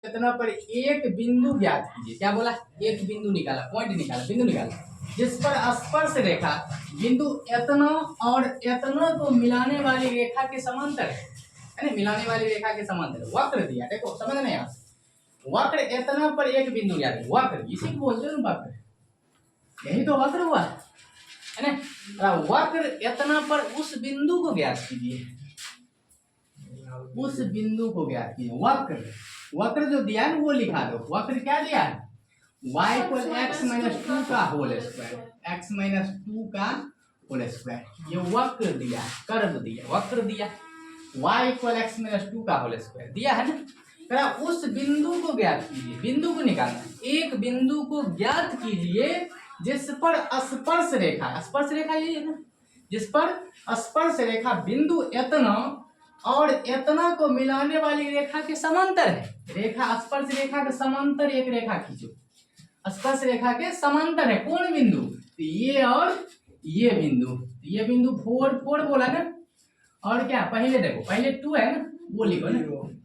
इतना पर एक बिंदु ज्ञात कीजिए। क्या बोला? एक बिंदु निकाला, पॉइंट निकाला, बिंदु निकाला जिस पर स्पर्श रेखा बिंदु एतना और एतना को मिलाने वाली रेखा के समांतर है ना, मिलाने वाली रेखा के समांतर वक्र दिया। देखो समझ नहीं आ, वक्र एतना पर एक बिंदु ज्ञात, वक्र इसी को बोलते हैं वक्र, यही तो वक्र हुआ है ना। वक्र एतना पर उस बिंदु को ज्ञात कीजिए, उस बिंदु को ज्ञात कीजिए। वक्र वक्र जो दिया है वो लिखा दो। वक्र क्या दिया है? y equal x minus two का whole square, x minus two का होल स्क्वायर। ये वक्र दिया, कर्व दिया, वक्र दिया। y equal x minus two का होल स्क्वायर दिया है ना। उस बिंदु को ज्ञात कीजिए, बिंदु को निकालना। एक बिंदु को ज्ञात कीजिए जिस पर स्पर्श रेखा, स्पर्श रेखा यही है ना, जिस पर स्पर्श रेखा बिंदु एतना और एतना को मिलाने वाली रेखा के समांतर है। रेखा स्पर्श रेखा के समांतर एक रेखा खींचो, स्पर्श रेखा के समांतर है कौन बिंदु? तो ये और ये बिंदु, ये बिंदु 4 4 बोला ना। और क्या पहले देखो, पहले 2 है ना, वो लिखो ना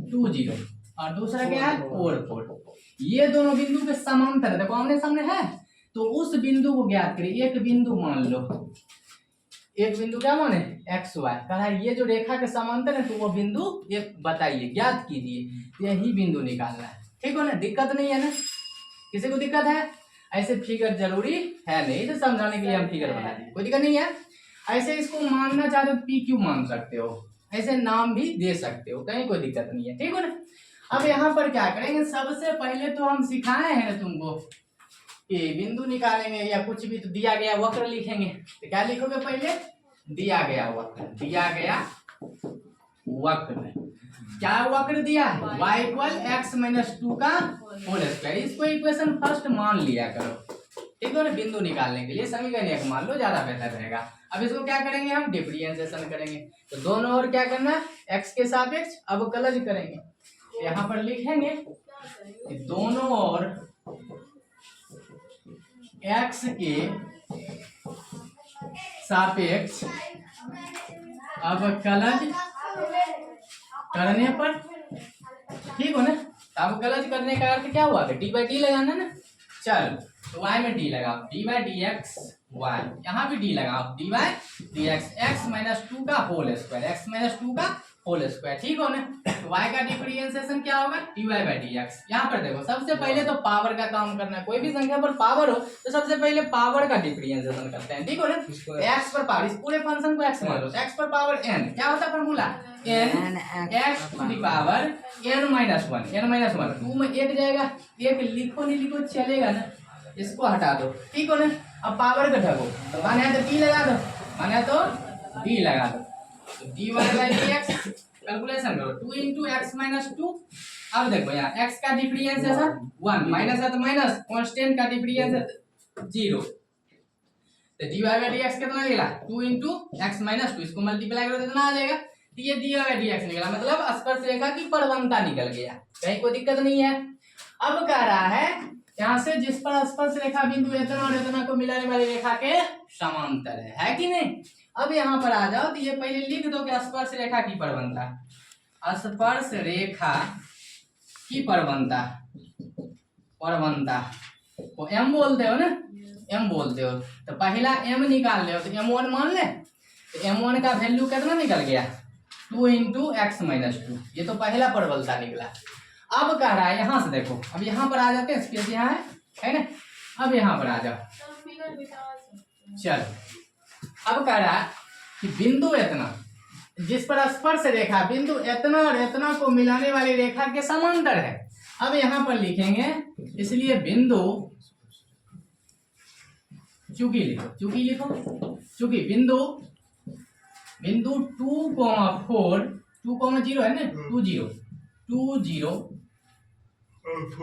2 0 और दूसरा क्या है 4 4। ये दोनों बिंदु के समांतर है, देखो आमने सामने है। तो उस बिंदु को ज्ञात करिए। एक बिंदु मान लो, एक बिंदु क्या माने एक्स वाई, कहा ये जो रेखा के समांतर है तो वो बिंदु एक बताइए, ज्ञात कीजिए। यही बिंदु निकालना है, ठीक हो ना, दिक्कत नहीं है ना, किसी को दिक्कत है? ऐसे फिगर जरूरी है नहीं, तो समझाने के लिए हम फिगर बना दिए, कोई दिक्कत नहीं है। ऐसे इसको मानना चाहते हो पी क्यू मान सकते हो, ऐसे नाम भी दे सकते हो, कहीं कोई दिक्कत नहीं है, ठीक हो ना। अब यहाँ पर क्या करेंगे, सबसे पहले तो हम सिखाए हैं ना तुमको कि बिंदु निकालेंगे या कुछ भी, तो दिया गया वक्र लिखेंगे। तो क्या लिखोगे? पहले दिया गया वक्र, दिया गया वक्र। क्या वक्र दिया है? y equal x minus two का होल स्क्वायर। इसको इक्वेशन फर्स्ट मान लिया करो, ठीक है ना। बिंदु निकालने के लिए समीकरण एक मान लो, ज्यादा बेहतर रहेगा। अब इसको क्या करेंगे, हम डिफरेंशिएशन करेंगे। तो दोनों ओर क्या करना, x के सापेक्ष अवकलज करेंगे। यहाँ पर लिखेंगे कि दोनों ओर x के सापेक्ष अवकलज करने पर, ठीक हो ना। अवकलज करने का अर्थ क्या हुआ? डी बाई डी लगाना ना। चलो तो y में डी लगाओ, d by d x y, यहाँ भी डी लगाओ, d by d x, x minus two का whole square, x minus two का होल स्क्वायर, ठीक हो ना। तो y का डिफरेंशिएशन क्या होगा? D y by d x. यहाँ पर देखो सबसे पहले तो पावर का काम करना है। कोई भी संख्या पर पावर हो तो सबसे पहले पावर का डिफरेंशिएशन करते हैं, ठीक हो ना। एक्स पर पावर, इस पूरे फंक्शन को एक्स मान लो, एक्स पर पावर n, क्या होता है formula? n x to the power n minus one, n minus one. 2 में एक जाएगा, एक लिखो नहीं लिखो चलेगा ना, इसको हटा दो, ठीक हो ना। अब पावर का ढको, माने तो डी लगा दो, माने तो डी लगा दो। तो d y by d x calculation करो, 2 इंटू एक्स माइनस टू। अब देखो यहाँ x का डिफरेंशिएशन 1, माइनस है तो माइनस, कांस्टेंट का डिफरेंशिएशन 0। तो d y by d x कितना निकला? 2 इंटू एक्स माइनस टू, इसको मल्टीप्लाई करो तो कितना आ जाएगा? तो ये d y by d x निकला, मतलब स्पर्श रेखा की परवंता निकल गया, कहीं कोई दिक्कत नहीं है। अब कह रहा है यहाँ से जिस पर स्पर्श रेखा बिंदु इतना और इतना को मिलाने वाली रेखा के समांतर है कि नहीं। अब यहाँ पर आ जाओ, तो ये पहले लिख दो कि स्पर्श रेखा की परवंता, स्पर्श रेखा की परवंता, परवंता को m बोलते हो ना, m बोलते हो। तो पहला m निकाल ले, तो m1 मान ले। तो m1 का वैल्यू कितना निकल गया? 2 इंटू एक्स माइनस टू, ये तो पहला परवलता निकला। अब कह रहा है यहाँ से देखो, अब यहाँ पर आ जाते हैं, स्पेस यहाँ है ना। अब यहाँ पर आ जाओ, चलो। अब कह रहा है कि बिंदु इतना जिस पर स्पर्श रेखा बिंदु इतना और इतना को मिलाने वाली रेखा के समांतर है। अब यहाँ पर लिखेंगे, इसलिए बिंदु, चूंकि लिखो, चूंकि लिखो, चूंकि बिंदु 2,4 2,0 है ना, 2 0 2 0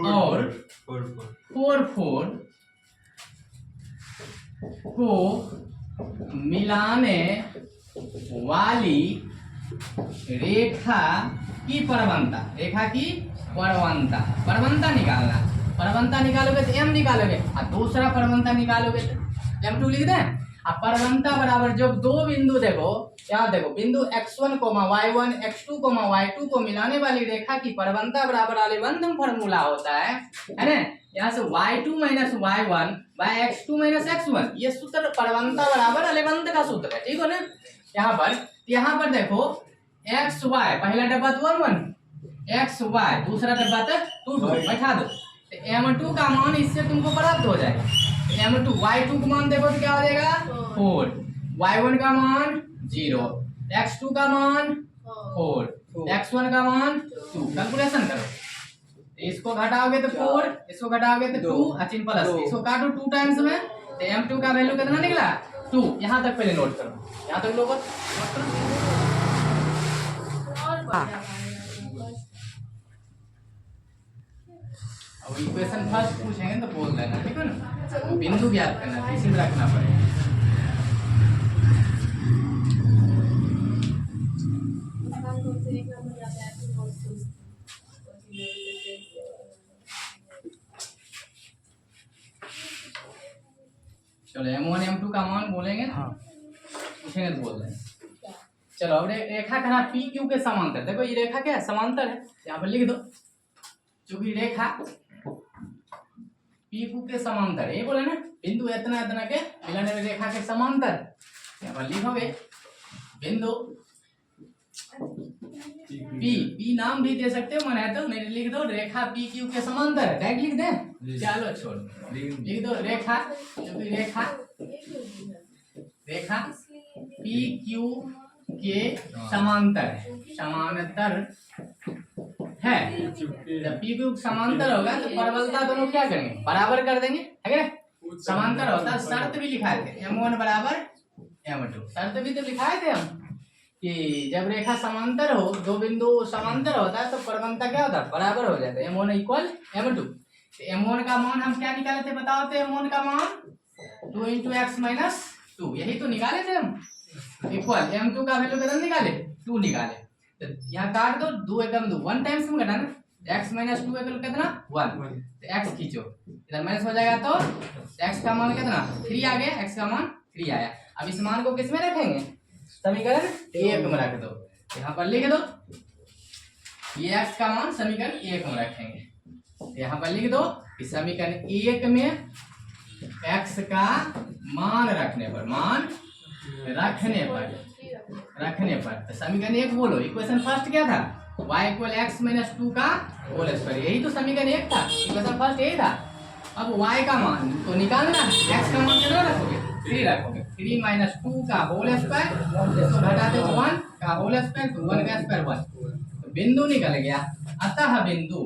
और 4 4 को मिलाने वाली रेखा की परवंता, रेखा की परवंता, परवंता निकालना। परवंता निकालोगे तो m निकालोगे और दूसरा परवंता निकालोगे तो m2 लिख दें। अब परवलता बराबर जब दो बिंदु देखो, यहाँ देखो बिंदु x1, y1, x2, y2 को मिलाने वाली रेखा की परवलता बराबर आलेबंधन फॉर्मूला होता है ना। यहाँ से y2 minus y1 bye x2 minus x1, ये सूत्र परवलता बराबर आलेबंध का सूत्र है, ठीक है ना। यहाँ पर देखो एक्स वाई, पहला डब्बा तो 1 1, एक्स वाई दूसरा डब्बा तक 2 2 बैठा दो, तो m2 का मान इससे तुमको प्राप्त हो जाएगा। m2 y2 का मान देखो तो क्या हो जाएगा 4, y1 का मान 0, x2 का मान 4, x1 का मान 2। कैलकुलेशन करो, इसको घटाओगे तो 4, इसको घटाओगे तो 2, अचिन प्लस, इसको काटो 2 टाइम्स में, तो m2 का वैल्यू कितना निकला 2। यहाँ तक पहले नोट करो, यहाँ तक लोग नोट करो। अब इक्वेशन फर्स्ट पूछेंगे तो बोल देना, ठीक है ना। बिंदु ज्ञात करना, इसी में रखना पड़ेगा। चलो m1 m2 का मान बोलेंगे ना, पूछेंगे तो बोल देंगे। चलो अब रेखा खंड पी क्यू के समांतर, देखो ये रेखा क्या है समांतर है, यहाँ पर लिख दो चूंकि रेखा पी क्यू के समांतर है, ये बोले ना बिंदु इतना इतना के मिलने में रेखा के समांतर, यहाँ पर लिखोगे बिंदु पी नाम भी दे सकते हो, मन है तो नहीं लिख दो रेखा पी क्यू के समांतर है, डायरेक्ट लिख दे, चलो छोड़ लिख दो रेखा, क्योंकि रेखा पी क्यू के समांतर है, समांतर है। जब पी क्यू समांतर होगा तो परवलता दोनों क्या करेंगे बराबर कर देंगे, है ना। समांतर होता है, शर्त भी लिखाए थे m1 बराबर m2, शर्त भी तो लिखाए थे हम कि जब रेखा समांतर हो, दो बिंदु समांतर होता है तो परवलता क्या होता है बराबर हो जाता है, m1 इक्वल m2। तो m1 का मान हम क्या निकाले थे बताओ, तो m1 का मान 2 × x माइनस 2, यही तो निकाले थे हम, इक्वल m2 का वैल्यू कितना निकाले 2 निकाले, तो यहाँ काट दो 2 एकम 2, 1 टाइम्स में घटाना, x माइनस 2 इक्वल कितना 1, तो x खींचो इधर माइनस हो जाएगा, तो x का मान कितना 3 आ गया, x का मान 3 आया। अब इस मान को किस में रखेंगे, समीकरण 1 में रख दो, यहाँ पर लिख दो ये x का मान समीकरण 1 में रखेंगे, यहाँ पर लिख दो कि समीकरण 1 में x का मान रखने पर, मान रखने पर तो समीकरण 1 बोलो, इक्वेशन फर्स्ट क्या था y इक्वल x माइनस 2 का होल स्क्वायर, यही तो समीकरण 1 था, इक्वेशन फर्स्ट यही था। अब y का मान तो निकालना, x का मान कितना रखोगे 3 रखोगे, 3 माइनस 2 का होल स्क्वायर, इसको घटा दो 1 का होल स्क्वायर, तो 1 का स्क्वायर 1, तो बिंदु निकल गया। अतः बिंदु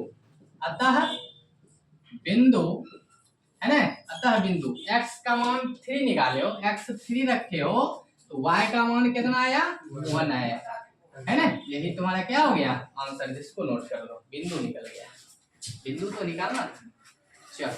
है ना, अतः बिंदु x का मान 3 निकाले हो, x 3 रखे हो, तो y का मान कितना आया 1 आया, है ना। यही तुम्हारा क्या हो गया आंसर, जिसको नोट कर लो, बिंदु निकल गया, बिंदु तो निकालना। चलो